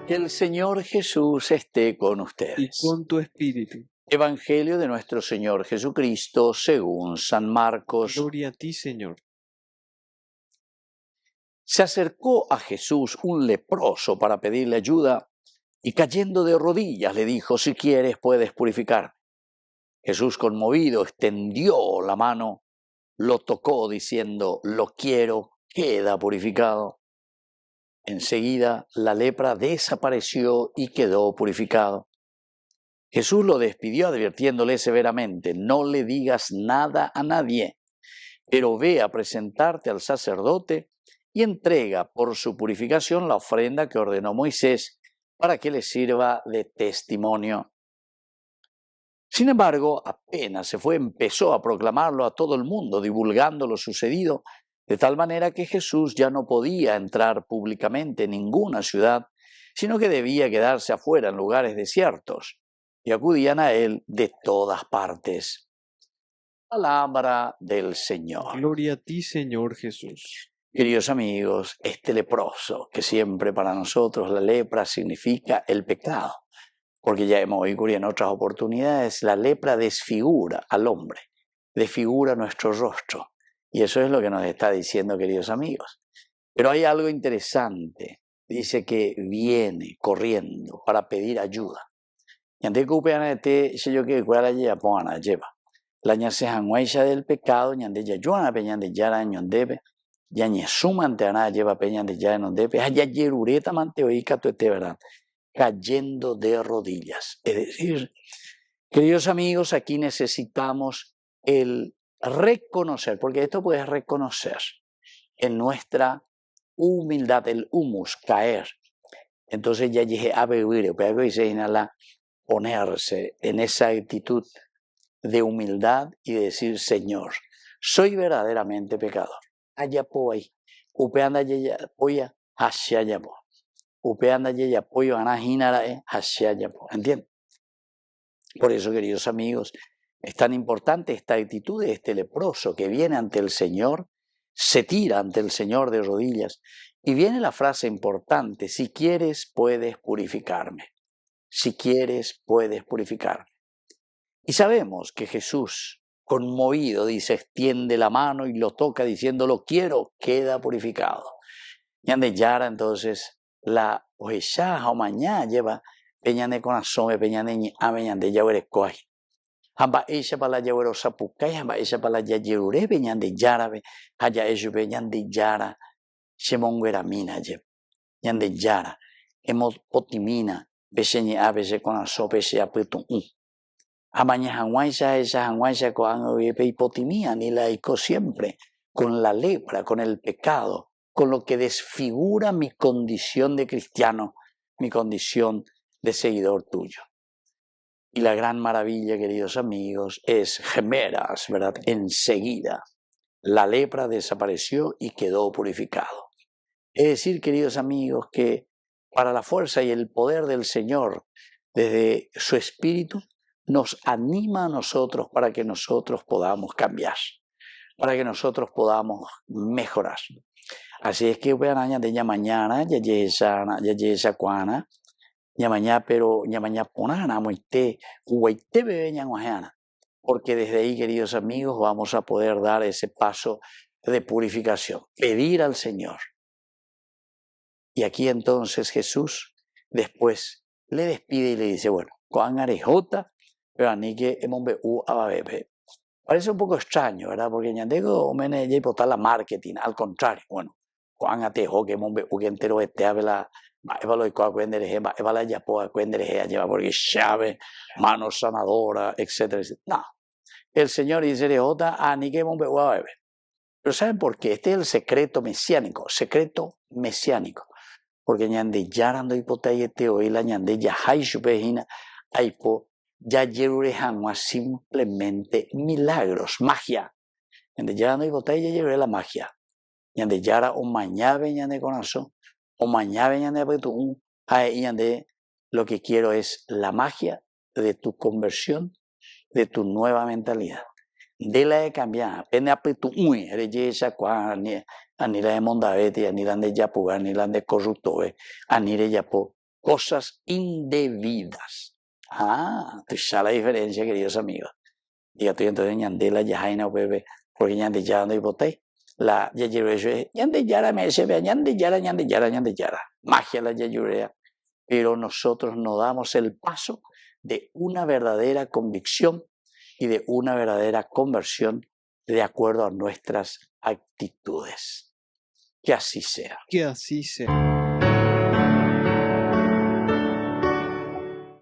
Que el Señor Jesús esté con y ustedes. con tu espíritu. Evangelio de nuestro Señor Jesucristo según San Marcos. Gloria a ti, Señor. Se acercó a Jesús un leproso para pedirle ayuda y cayendo de rodillas le dijo: si quieres puedes purificar. Jesús, conmovido, extendió la mano, lo tocó diciendo: lo quiero, queda purificado. Enseguida la lepra desapareció y quedó purificado. Jesús lo despidió advirtiéndole severamente: no le digas nada a nadie, pero ve a presentarte al sacerdote y entrega por su purificación la ofrenda que ordenó Moisés para que le sirva de testimonio. Sin embargo, apenas se fue, empezó a proclamarlo a todo el mundo, divulgando lo sucedido, de tal manera que Jesús ya no podía entrar públicamente en ninguna ciudad, sino que debía quedarse afuera en lugares desiertos, y acudían a él de todas partes. Palabra del Señor. Gloria a ti, Señor Jesús. Queridos amigos, este leproso, que siempre para nosotros la lepra significa el pecado, porque ya hemos oído en otras oportunidades, la lepra desfigura al hombre, desfigura nuestro rostro, y eso es lo que nos está diciendo, queridos amigos. Pero hay algo interesante, dice que viene corriendo para pedir ayuda. Y antes que yo que lleva. La ñasejanguaisha del pecado, ñande ya yuana peñan de yara ñondebe, ya ñesumante ana lleva peñan de yara ñondebe, ya yerureta mante oica tuete, ¿verdad? Cayendo de rodillas. Es decir, queridos amigos, aquí necesitamos el reconocer, porque esto puedes reconocer en nuestra humildad, el humus, caer. Entonces ya dije, a beber, pero dice inhala, ponerse en esa actitud de humildad y de decir: Señor, soy verdaderamente pecador. Allá ahí, upeanda ya poya, hacia allá po. Upeanda ya apoyo anajinara hacia allá po. ¿Entienden? Por eso, queridos amigos, es tan importante esta actitud de este leproso que viene ante el Señor, se tira ante el Señor de rodillas y viene la frase importante: si quieres puedes purificarme. Si quieres puedes purificarme. Y sabemos que Jesús, conmovido, dice, extiende la mano y lo toca diciendo: lo quiero, queda purificado. Ñande Yara, entonces, la ojecha o mañana lleva peñane con asome, peñane ni amenyande yawere coaj. Hamba ella para la yawero sapucay, hamba ella para la yayerure, peñande Yara, haya ello peñande Yara, shemonguera mina lleva. Ñande Yara, hemos potimina, peñe abese con asope, se apretu Amaña hanguaisha, esa hanguaisha con hipotimía, ni la ico siempre, con la lepra, con el pecado, con lo que desfigura mi condición de cristiano, mi condición de seguidor tuyo. Y la gran maravilla, queridos amigos, es gemeras, ¿verdad? Enseguida, la lepra desapareció y quedó purificado. Es decir, queridos amigos, que para la fuerza y el poder del Señor, desde su Espíritu, nos anima a nosotros para que nosotros podamos cambiar, para que nosotros podamos mejorar. Así es que vean de ya mañana, ya esa cuana, ya mañana, pero ya mañana ponana, muite, huaite bebe ñanguajana. Porque desde ahí, queridos amigos, vamos a poder dar ese paso de purificación, pedir al Señor. Y aquí entonces Jesús después le despide y le dice: bueno, con arejota, pero ni que emombe u ababebe. Parece un poco extraño, ¿verdad? Porque ñandego omene ya hipotar la marketing, al contrario, bueno, con atejo que emombe u que entero este habla, evalo y coa cuendere, evala ya poa cuendere, lleva porque llave, mano sanadora, etcétera, etcétera. No, el Señor dice arejota, ni que emombe u ababebe. Pero ¿saben por qué? Este es el secreto mesiánico, porque ñande yarando hipotayete hoy la ñande ya hay chupejina aipo ya yerurejangua simplemente milagros, magia. Ñande yarando hipotay ya yerure la magia. Ñande yara o mañave ñande corazón, o mañave ñande apetu y ñande lo que quiero es la magia de tu conversión, de tu nueva mentalidad. De la de cambiar, pende apetu reyesa cuan anira de mondavete, anira de yapuga, anira de corrupto, anire yapo, cosas indebidas. Tú ya la diferencia, queridos amigos. Diga, estoy entonces ñandela ya jaina bebé, porque ñande ya no hipoté. La yayure ñande yara me se ve ñande yara. Magia la yayurea. Pero nosotros no damos el paso de una verdadera convicción y de una verdadera conversión de acuerdo a nuestras actitudes. Que así sea. Que así sea.